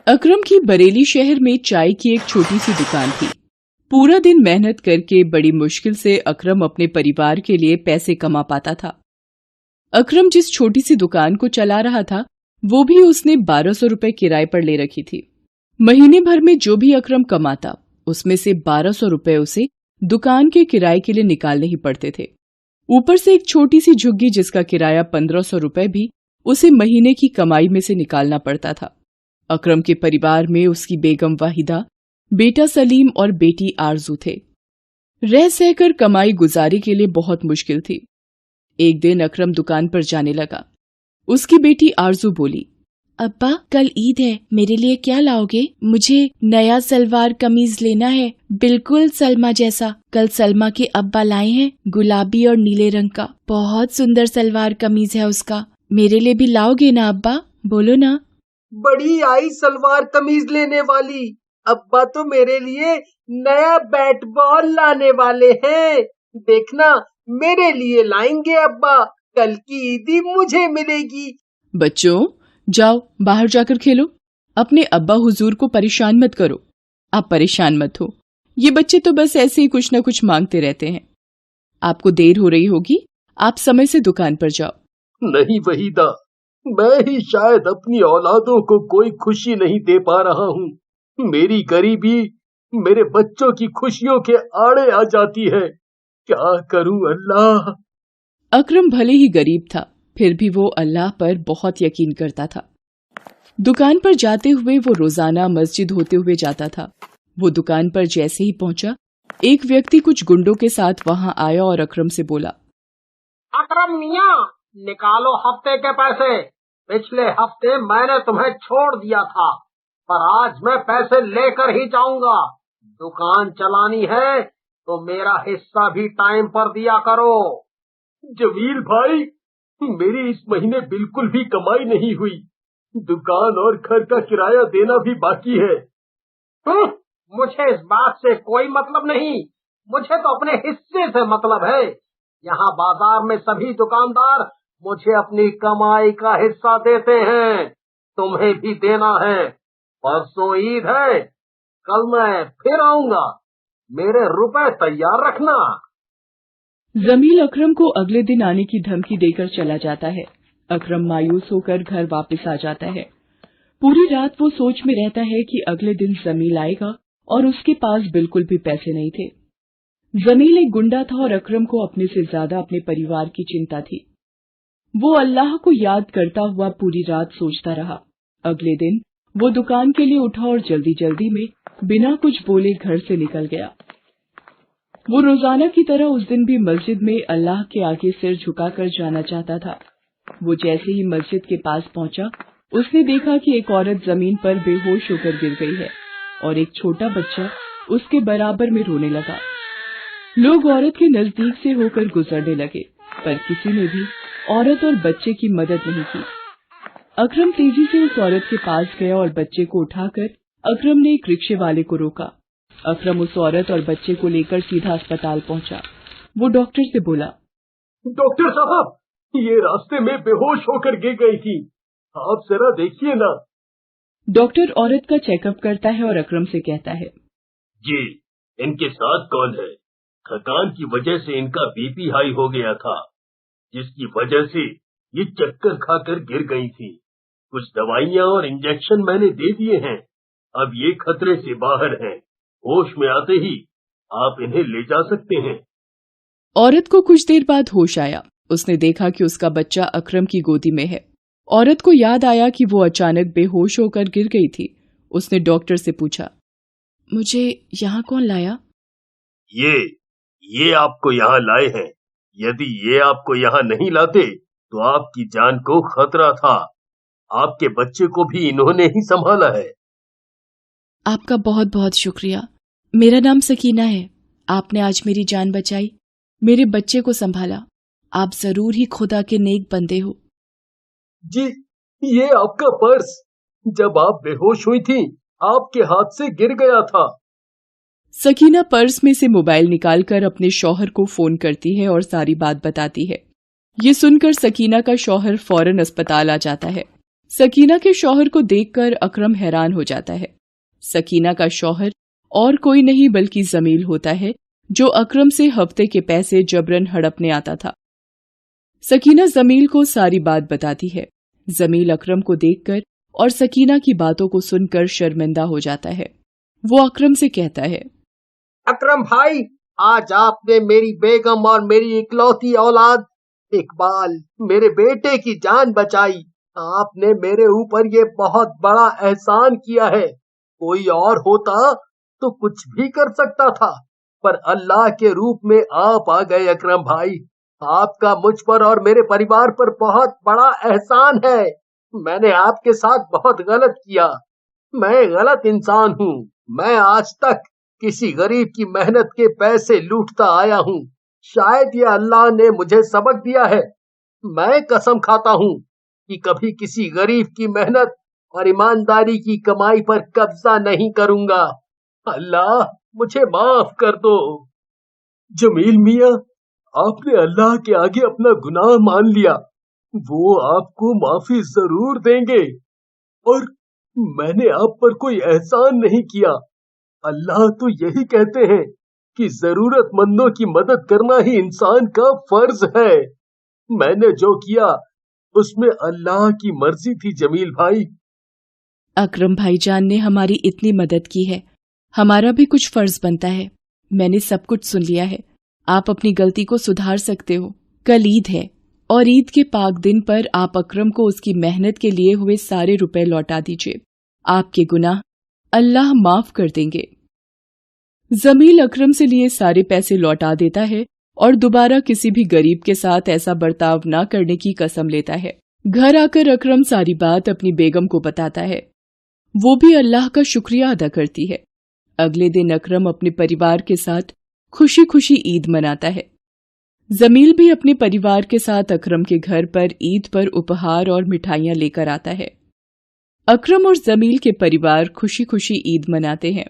अकरम की बरेली शहर में चाय की एक छोटी सी दुकान थी। पूरा दिन मेहनत करके बड़ी मुश्किल से अकरम अपने परिवार के लिए पैसे कमा पाता था। अकरम जिस छोटी सी दुकान को चला रहा था वो भी उसने 1200 रुपए किराए पर ले रखी थी। महीने भर में जो भी अकरम कमाता उसमें से 1200 रुपए उसे दुकान के किराए के लिए निकालने ही पड़ते थे। ऊपर से एक छोटी सी झुग्गी जिसका किराया 1500 रुपए भी उसे महीने की कमाई में से निकालना पड़ता था। अकरम के परिवार में उसकी बेगम वाहिदा, बेटा सलीम और बेटी आरजू थे। रह सहकर कमाई गुजारी के लिए बहुत मुश्किल थी। एक दिन अकरम दुकान पर जाने लगा। उसकी बेटी आरजू बोली, अब्बा कल ईद है, मेरे लिए क्या लाओगे? मुझे नया सलवार कमीज लेना है, बिल्कुल सलमा जैसा। कल सलमा के अब्बा लाए हैं, गुलाबी और नीले रंग का। बहुत सुंदर सलवार कमीज है उसका। मेरे लिए भी लाओगे ना अब्बा? बोलो ना। बड़ी आई सलवार कमीज लेने वाली। अब्बा तो मेरे लिए नया बैट बॉल लाने वाले हैं। देखना मेरे लिए लाएंगे अब्बा। कल की ईदी मुझे मिलेगी। बच्चों जाओ बाहर जाकर खेलो। अपने अब्बा हुजूर को परेशान मत करो। आप परेशान मत हो, ये बच्चे तो बस ऐसे ही कुछ न कुछ मांगते रहते हैं। आपको देर हो रही होगी, आप समय से दुकान पर जाओ। नहीं वहीदा, मैं ही शायद अपनी औलादों को कोई खुशी नहीं दे पा रहा हूँ। मेरी गरीबी मेरे बच्चों की खुशियों के आड़े आ जाती है। क्या करूँ अल्लाह। अकरम भले ही गरीब था, फिर भी वो अल्लाह पर बहुत यकीन करता था। दुकान पर जाते हुए वो रोजाना मस्जिद होते हुए जाता था। वो दुकान पर जैसे ही पहुंचा, एक व्यक्ति कुछ गुंडों के साथ वहां आया और अकरम से बोला, अकरम मियां, निकालो हफ्ते के पैसे। पिछले हफ्ते मैंने तुम्हें छोड़ दिया था, पर आज मैं पैसे लेकर ही जाऊंगा। दुकान चलानी है तो मेरा हिस्सा भी टाइम पर दिया करो। जमील भाई, मेरी इस महीने बिल्कुल भी कमाई नहीं हुई। दुकान और घर का किराया देना भी बाकी है। मुझे इस बात से कोई मतलब नहीं, मुझे तो अपने हिस्से से मतलब है। यहाँ बाजार में सभी दुकानदार मुझे अपनी कमाई का हिस्सा देते हैं, तुम्हें भी देना है। परसों ईद है, कल मैं फिर आऊंगा, मेरे रुपए तैयार रखना। जमील अकरम को अगले दिन आने की धमकी देकर चला जाता है। अकरम मायूस होकर घर वापस आ जाता है। पूरी रात वो सोच में रहता है कि अगले दिन जमील आएगा और उसके पास बिल्कुल भी पैसे नहीं थे। जमील एक गुंडा था और अकरम को अपने से ज्यादा अपने परिवार की चिंता थी। वो अल्लाह को याद करता हुआ पूरी रात सोचता रहा। अगले दिन वो दुकान के लिए उठा और जल्दी जल्दी में बिना कुछ बोले घर से निकल गया। वो रोजाना की तरह उस दिन भी मस्जिद में अल्लाह के आगे सिर झुकाकर जाना चाहता था। वो जैसे ही मस्जिद के पास पहुंचा, उसने देखा कि एक औरत जमीन पर बेहोश होकर गिर गई है और एक छोटा बच्चा उसके बराबर में रोने लगा। लोग औरत के नजदीक से होकर गुजरने लगे, पर किसी ने भी औरत और बच्चे की मदद नहीं की। अकरम तेजी से उस औरत के पास गया और बच्चे को उठाकर अकरम ने एक रिक्शे वाले को रोका। अकरम उस औरत और बच्चे को लेकर सीधा अस्पताल पहुंचा। वो डॉक्टर से बोला, डॉक्टर साहब, ये रास्ते में बेहोश होकर गिर गई थी, आप जरा देखिए ना। डॉक्टर औरत का चेकअप करता है और अकरम से कहता है, जी, इनके साथ कौन है? थकान की वजह से इनका बीपी हाई हो गया था, जिसकी वजह से ये चक्कर खाकर गिर गई थी। कुछ दवाइयाँ और इंजेक्शन मैंने दे दिए हैं, अब ये खतरे से बाहर हैं। होश में आते ही आप इन्हें ले जा सकते हैं। औरत को कुछ देर बाद होश आया। उसने देखा कि उसका बच्चा अकरम की गोदी में है। औरत को याद आया कि वो अचानक बेहोश होकर गिर गई थी। उसने डॉक्टर से पूछा, मुझे यहाँ कौन लाया? ये आपको यहाँ लाए हैं। यदि ये आपको यहाँ नहीं लाते तो आपकी जान को खतरा था। आपके बच्चे को भी इन्होंने ही संभाला है। आपका बहुत बहुत शुक्रिया। मेरा नाम सकीना है। आपने आज मेरी जान बचाई, मेरे बच्चे को संभाला। आप जरूर ही खुदा के नेक बंदे हो। जी, ये आपका पर्स जब आप बेहोश हुई थी आपके हाथ से गिर गया था। सकीना पर्स में से मोबाइल निकालकर अपने शौहर को फोन करती है और सारी बात बताती है। ये सुनकर सकीना का शौहर फौरन अस्पताल आ जाता है। सकीना के शौहर को देखकर अकरम हैरान हो जाता है। सकीना का शौहर और कोई नहीं बल्कि जमील होता है, जो अकरम से हफ्ते के पैसे जबरन हड़पने आता था। सकीना जमील को सारी बात बताती है। जमील अकरम को देखकर और सकीना की बातों को सुनकर शर्मिंदा हो जाता है। वो अकरम से कहता है, अकरम भाई, आज आपने मेरी बेगम और मेरी इकलौती औलाद इकबाल, मेरे बेटे की जान बचाई। आपने मेरे ऊपर ये बहुत बड़ा एहसान किया है। कोई और होता तो कुछ भी कर सकता था, पर अल्लाह के रूप में आप आ गए अकरम भाई। आपका मुझ पर और मेरे परिवार पर बहुत बड़ा एहसान है। मैंने आपके साथ बहुत गलत किया। मैं गलत इंसान हूँ। मैं आज तक किसी गरीब की मेहनत के पैसे लूटता आया हूँ। शायद ये अल्लाह ने मुझे सबक दिया है। मैं कसम खाता हूँ कि कभी किसी गरीब की मेहनत और ईमानदारी की कमाई पर कब्जा नहीं करूंगा। अल्लाह, मुझे माफ कर दो। जमील मियाँ, आपने अल्लाह के आगे अपना गुनाह मान लिया। वो आपको माफी जरूर देंगे। और मैंने आप पर कोई एहसान नहीं किया। अल्लाह तो यही कहते हैं कि जरूरतमंदों की मदद करना ही इंसान का फर्ज है। मैंने जो किया उसमें अल्लाह की मर्जी थी जमील भाई। अकरम भाईजान ने हमारी इतनी मदद की है, हमारा भी कुछ फर्ज बनता है। मैंने सब कुछ सुन लिया है। आप अपनी गलती को सुधार सकते हो। कल ईद है और ईद के पाक दिन पर आप अकरम को उसकी मेहनत के लिए हुए सारे रुपए लौटा दीजिए। आपके गुनाह अल्लाह माफ कर देंगे। जमील अकरम से लिए सारे पैसे लौटा देता है और दोबारा किसी भी गरीब के साथ ऐसा बर्ताव न करने की कसम लेता है। घर आकर अकरम सारी बात अपनी बेगम को बताता है। वो भी अल्लाह का शुक्रिया अदा करती है। अगले दिन अकरम अपने परिवार के साथ खुशी खुशी ईद मनाता है। जमील भी अपने परिवार के साथ अकरम के घर पर ईद पर उपहार और मिठाइयां लेकर आता है। अकरम और जमील के परिवार खुशी खुशी ईद मनाते हैं।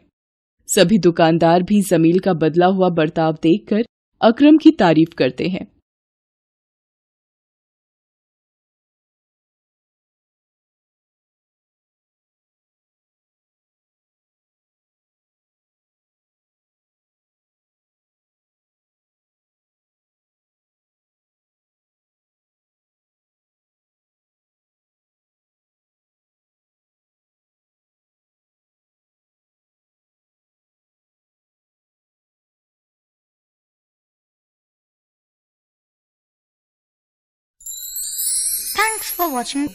सभी दुकानदार भी जमील का बदला हुआ बर्ताव देखकर अकरम की तारीफ करते हैं। Thanks for watching.